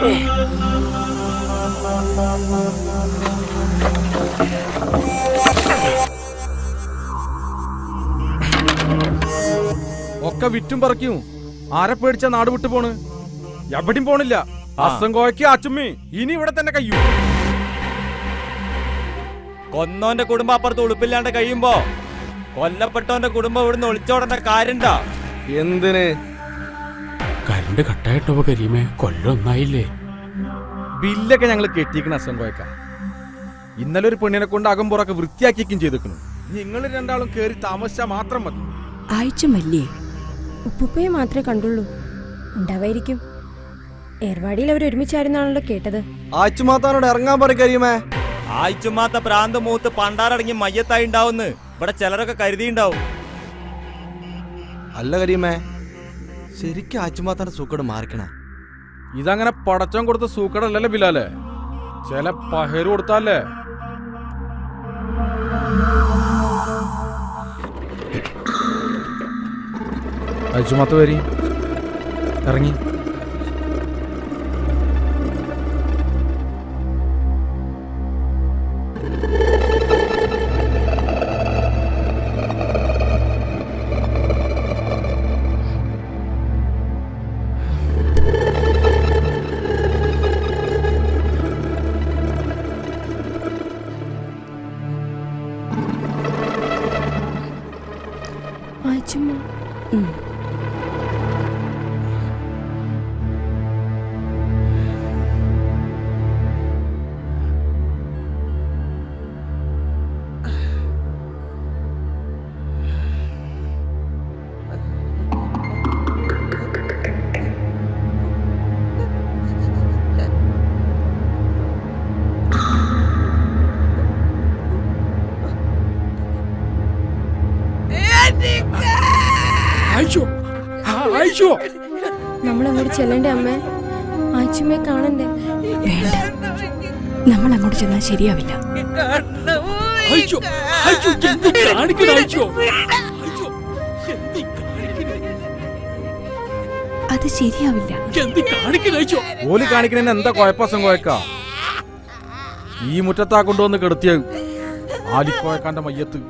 ഒക്കെ വിറ്റും പറക്കും. ആരെ പേടിച്ച നാട് വിട്ടു പോണ്? എവിടെയും പോണില്ല. അസംഗോയ്ക്ക് അച്ചുമ്മി ഇനി ഇവിടെ തന്നെ കഴിയും. കൊന്നോന്റെ കുടുംബം അപ്പുറത്ത് ഉളുപ്പില്ലാണ്ട് കഴിയുമ്പോ കൊല്ലപ്പെട്ടവന്റെ കുടുംബം ഇവിടുന്ന് ഒളിച്ചോടേണ്ട കാര്യണ്ടാ? എന്തിന്? കരണ്ട് കട്ടായിട്ടോ കരീമേ, കൊല്ലൊന്നായില്ലേ? ബില്ലൊക്കെ ഞങ്ങൾ കെട്ടിയിരിക്കണ അസംഗോയ്ക്ക. ഇന്നലെ ഒരു പെണ്ണിനെ കൊണ്ട് അകമ്പുറൊക്കെ വൃത്തിയാക്കിയേക്കും ചെയ്തേക്കണു. നിങ്ങൾ രണ്ടാളും കേറി താമസിച്ചാ മാത്രം മതി. ആയിച്ചമല്ലേ? ഉപ്പുപ്പയെ മാത്രമേ കണ്ടുള്ളൂ. ഉണ്ടാവായിരിക്കും. ഏർവാടിയിൽ അവർ ഒരുമിച്ചായിരുന്നാണല്ലോ കേട്ടത്. ആയിച്ചുമാത്താനോട് ഇറങ്ങാൻ പറയും. ആയിച്ചുമാത്ത പ്രാന്ത് മൂത്ത് പണ്ടാറടങ്ങി മയ്യത്തായി ഉണ്ടാവുന്ന് ഇവിടെ ചിലരൊക്കെ കരുതിണ്ടാവും. അല്ല കരീമേ, ശരിക്കും ആയിച്ചുമാത്താന്റെ സൂക്കട് മാറിക്കണ. ഇതങ്ങനെ പടച്ചോൻ കൊടുത്ത സൂക്കടല്ലല്ലേ ബിലാലെ? ചില പഹര് കൊടുത്താലേ. അയച്ചുമാത്ത വരി ഇറങ്ങി. നമ്മളങ്ങോട്ട് ചെല്ലണ്ടേ അമ്മേ? ആച്ചുമ്മയെ കാണണ്ടേ? നമ്മൾ അങ്ങോട്ട് ചെന്നാൽ ശരിയാവില്ല. അത് ശരിയാവില്ല. ഓല് കാണിക്കണ എന്താ കുഴപ്പം കോയക്ക? ഈ മുറ്റത്താ കൊണ്ടുവന്ന് കെടുത്തിയ ആലിക്കോയക്കാന്റെ മയ്യത്ത്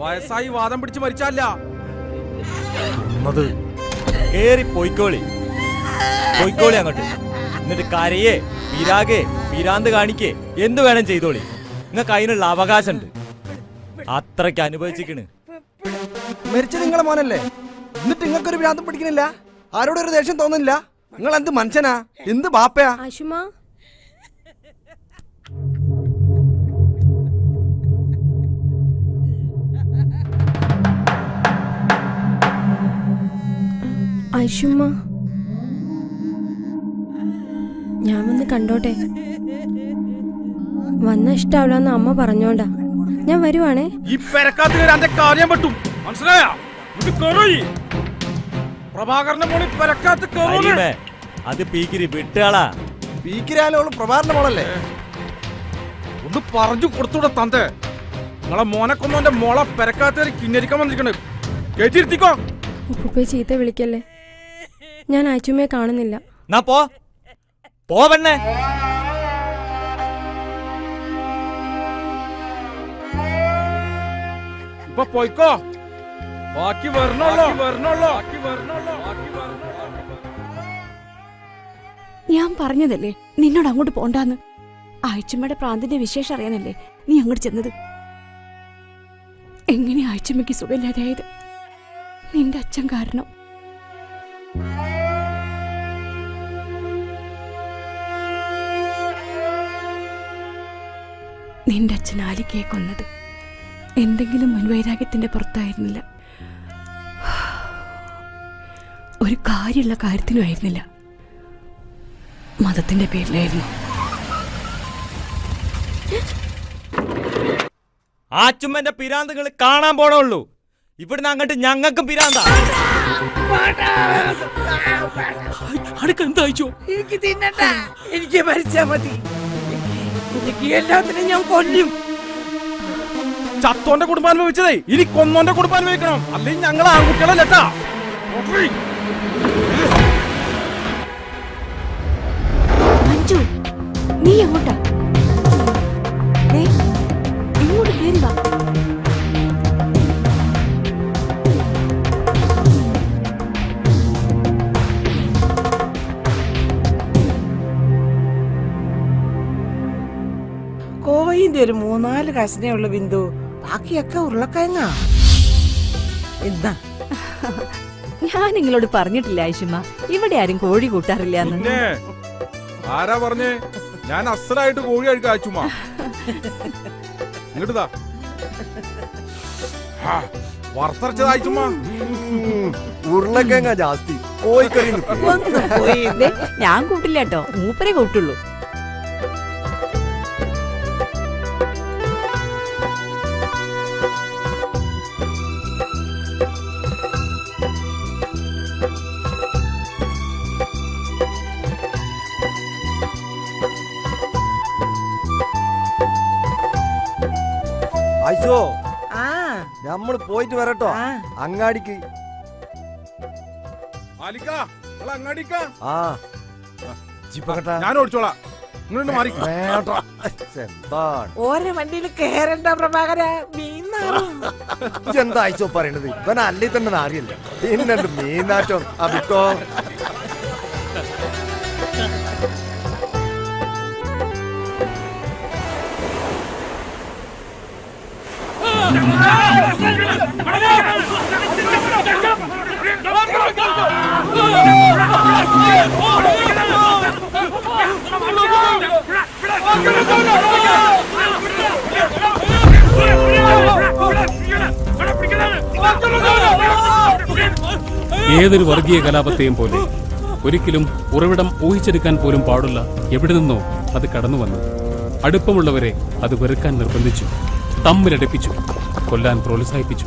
വയസ്സായി വാദം പിടിച്ച് മരിച്ചല്ല. കേറി പൊയ്ക്കോളി അങ്ങോട്ട്. എന്നിട്ട് കരയേ പിരാകെ പിരാന്ത് കാണിക്കേ എന്ത് വേണം ചെയ്തോളി. നിങ്ങൾക്ക് അതിനുള്ള അവകാശമുണ്ട്. അത്രയ്ക്ക് അനുഭവിച്ചിക്കണ്. മരിച്ചത് നിങ്ങളെ മോനല്ലേ? എന്നിട്ട് നിങ്ങൾക്കൊരു ഭ്രാന്തം പിടിക്കണില്ല? ആരോടൊരു ദേഷ്യം തോന്നുന്നില്ല? നിങ്ങൾ എന്ത് മനുഷ്യനാ? എന്ത് ബാപ്പയാ? ആശുമാ, ഐഷുമ്മ, ഞാൻ വന്ന് കണ്ടോട്ടെ? വന്ന ഇഷ്ടാവില്ലെന്ന് അമ്മ പറഞ്ഞോണ്ടാ ഞാൻ വരുവാണേ. ഈ പെരക്കാത്ത കാര്യം പറ്റും, മനസ്സിലായോ? പ്രഭാകരന്റെ മോളി പെരക്കാത്ത അത് പീക്കിരി വിട്ടാളാ. പീക്കിരാലോള് പ്രഭാകരന്റെ മോളല്ലേ? ഒന്ന് പറഞ്ഞു കൊടുത്തൂടെ തന്റെ? നിങ്ങളെ മോനെ കൊന്നോന്റെ മോളെ പെരക്കാത്ത കിന്നരിക്കാൻ വന്നിരിക്കണേ. കേട്ടിരുത്തിക്കോ. ഉപ്പുപ്പയെ ചീത്ത വിളിക്കല്ലേ? ഞാൻ ആച്ചുമ്മയെ കാണുന്നില്ല. പോവണ്ണേ. ഇപ്പൊ പോയിക്കോ. ബാക്കി വരണല്ലോ. ഞാൻ പറഞ്ഞതല്ലേ നിന്നോട് അങ്ങോട്ട് പോണ്ടാന്ന്. ആഴ്ചമ്മയുടെ പ്രാന്തിന്റെ വിശേഷം അറിയാനല്ലേ നീ അങ്ങോട്ട് ചെന്നത്. എങ്ങനെ ആഴ്ചമ്മയ്ക്ക് സുഖമില്ലാതായത്? നിന്റെ അച്ഛൻ കാരണം. നിന്റെ അച്ഛൻ ആലിക്കയെ കൊന്നത് എന്തെങ്കിലും മുൻവൈരാഗ്യത്തിന്റെ പുറത്തായിരുന്നില്ല. ഒരു കാര്യമുള്ള കാര്യത്തിനും ആയിരുന്നില്ല. മതത്തിന്റെ പേരിലായിരുന്നു. ആച്ചുമ്മന്റെ പിരാന്തുകൾ കാണാൻ പോണുള്ളൂ. ഇവിടുന്ന് അങ്ങോട്ട് ഞങ്ങൾക്കും പിരാന്താ. എനിക്ക് തിന്നണ്ട, എനിക്ക് മരിച്ചാ മതി. എനിക്ക് എല്ലാത്തിനും ഞാൻ കൊല്ലും. ചത്തോന്റെ കുടുംബം അനുഭവിച്ചതേ ഇനി കൊന്നോന്റെ കുടുംബം അനുഭവിക്കണം. അല്ലെങ്കിൽ ഞങ്ങൾ ആൺകുട്ടികളല്ലേട്ടാ. നീ എങ്ങോട്ടാ? ദേ, ഇങ്ങോട്ട് കേറി വാ. കോവയിന്റെ ഒരു 3-4 കഷ്ണേ ഉള്ളു ബിന്ദു, ബാക്കിയൊക്കെ ഉരുളക്കിഴങ്ങാ. എന്താ ഞാൻ നിങ്ങളോട് പറഞ്ഞിട്ടില്ല ആയിഷമ്മ, ഇവിടെ ആരും കോഴി കൂട്ടാറില്ല. പിന്നെ ആരാ പറഞ്ഞേ? ഞാൻ അസലായിട്ട് കോഴി കഴിക്കാൻ അയച്ചുമാ. ഇങ്ങോട്ടാ വറുത്തരച്ചത് അയച്ചുമാ. ഉരുളക്കിഴങ്ങ ജാസ്തി, കോഴിക്കറി ഒന്ന് പോയി. ഞാൻ കൂട്ടില്ല കേട്ടോ, മൂപ്പരെ കൂട്ടുള്ളൂ. അയച്ചോ, ആ നമ്മൾ പോയിട്ട് വരട്ടോ ആ. അങ്ങാടിക്ക്. ആലിക്കാ, നിങ്ങള് അങ്ങാടിക്കാ. ആ ജിപ്പകട്ടാ, ഞാൻ ഓടിച്ചോളാം. ഇങ്ങോട്ട് മാറി. എന്താണ് ഓരോ വണ്ടിയിൽ കേറണ്ട പ്രഭാകര, മീനാറും. എന്താ അയച്ചോ പറയണത്? ഇവൻ അല്ലേ തന്നെ നാറിയല്ല, പിന്നെന്ത് മീനാറ്റം. അഭിക്കോ ഏതൊരു വർഗീയ കലാപത്തെയും പോലെ ഒരിക്കലും ഉറവിടം ഊഹിച്ചെടുക്കാൻ പോലും പാടുള്ള എവിടെ നിന്നോ അത് കടന്നു വന്നു. അടുപ്പമുള്ളവരെ അത് വെറുക്കാൻ നിർബന്ധിച്ചു, തമ്മിലടുപ്പിച്ചു, കൊല്ലാൻ പ്രോത്സാഹിപ്പിച്ചു.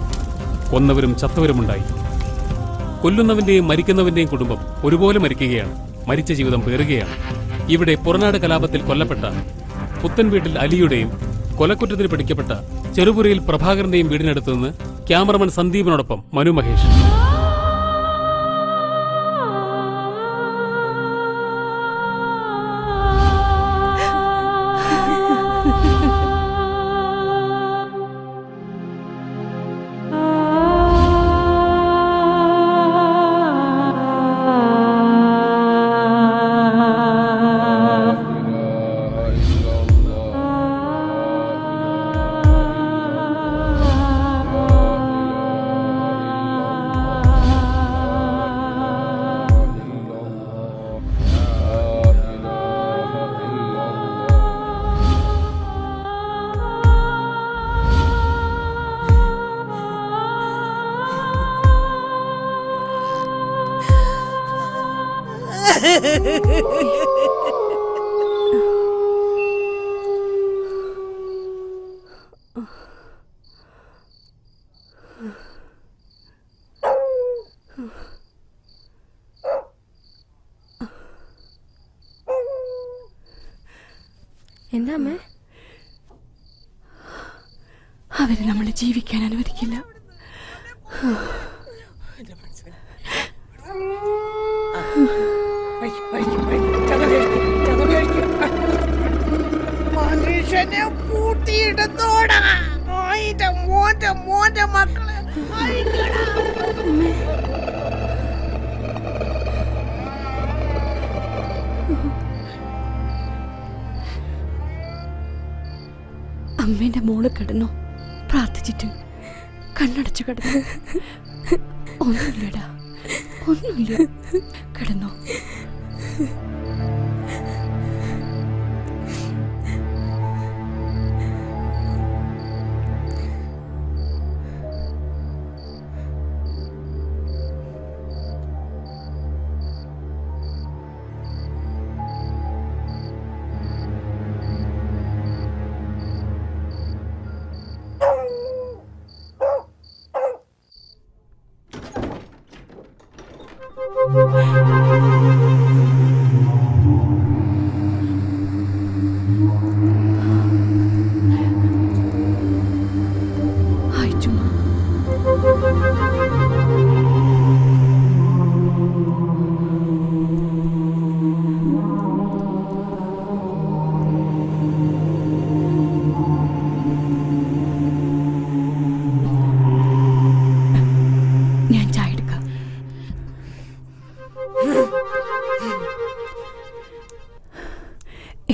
കൊന്നവരും ചത്തവരുമുണ്ടായി. കൊല്ലുന്നവന്റെയും മരിക്കുന്നവന്റെയും കുടുംബം ഒരുപോലെ മരിക്കുകയാണ്, മരിച്ച ജീവിതം പേറുകയാണ്. ഇവിടെ പുറനാട് കലാപത്തിൽ കൊല്ലപ്പെട്ട പുത്തൻ വീട്ടിൽ അലിയുടെയും കൊലക്കുറ്റത്തിന് പിടിക്കപ്പെട്ട ചെറുപുരയിൽ പ്രഭാകരന്റെയും വീടിനടുത്ത് നിന്ന് ക്യാമറമാൻ സന്ദീപിനോടൊപ്പം മനു മഹേഷ്. എന്താ അമ്മേ? അവര് നമ്മളെ ജീവിക്കാൻ അനുവദിക്കില്ല. മനുഷ്യനെ പൂട്ടിയിടത്തോടാ മോന്റെ മക്കളെ. അമ്മേന്റെ മോള് കിടന്നോ? പ്രാർത്ഥിച്ചിട്ട് കണ്ണടച്ചു കിടന്നു. ഒന്നുമില്ലടാ, ഒന്നുമില്ല, കിടന്നോ.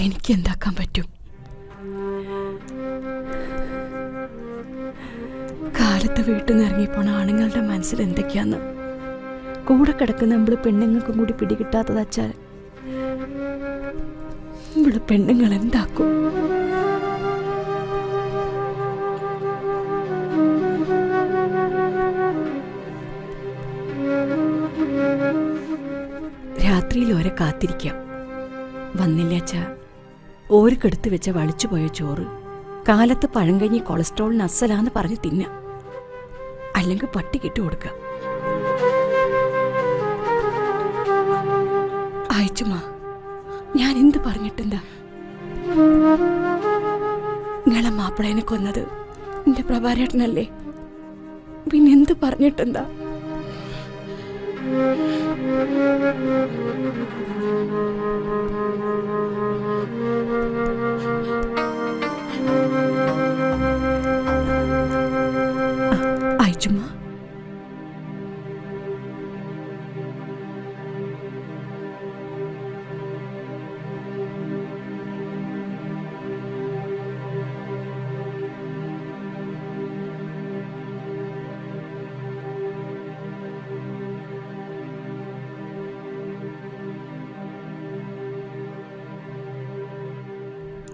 എനിക്ക് എന്താക്കാൻ പറ്റും? കാലത്ത് വീട്ടിൽ നിന്ന് ഇറങ്ങിപ്പോണ ആണുങ്ങളുടെ മനസ്സിൽ എന്തൊക്കെയാന്ന് കൂടെ കിടക്കുന്ന നമ്മള് പെണ്ണുങ്ങൾക്കും കൂടി പിടികിട്ടാത്തത് വച്ചാൽ നമ്മള് പെണ്ണുങ്ങൾ എന്താക്കും? രാത്രിയിൽ ഓരെ കാത്തിരിക്കാം. വന്നില്ല അച്ഛാ, ഓർക്കെടുത്ത് വെച്ച വളിച്ചുപോയ ചോറ് കാലത്ത് പഴങ്കഞ്ഞി കൊളസ്ട്രോളിന് അസലാന്ന് പറഞ്ഞ് തിന്ന, അല്ലെങ്കിൽ പട്ടി കിട്ടു കൊടുക്ക. അയച്ചുമാ, ഞാൻ എന്ത് പറഞ്ഞിട്ടെന്താ? നിങ്ങളെ മാപ്പിളേനെ കൊന്നത് എന്റെ പ്രഭാരേട്ടനല്ലേ? പിന്നെന്ത് പറഞ്ഞിട്ടെന്താ? അയച്ചുമാ,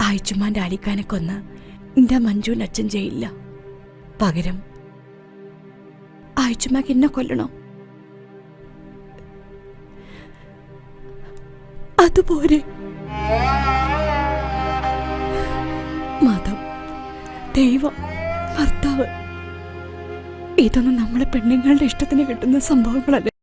ആയിച്ചുമാന്റെ അലിക്കാനെ കൊന്ന് എന്റെ മഞ്ജുവിന്റെ അച്ഛൻ ചെയ്യില്ല. പകരം ആയിച്ചുമാക്ക് എന്നെ കൊല്ലണോ? അതുപോലെ മതം, ദൈവം, ഭർത്താവ്, ഇതൊന്നും നമ്മളെ പെണ്ണുങ്ങളുടെ ഇഷ്ടത്തിന് കിട്ടുന്ന സംഭവങ്ങളല്ലേ?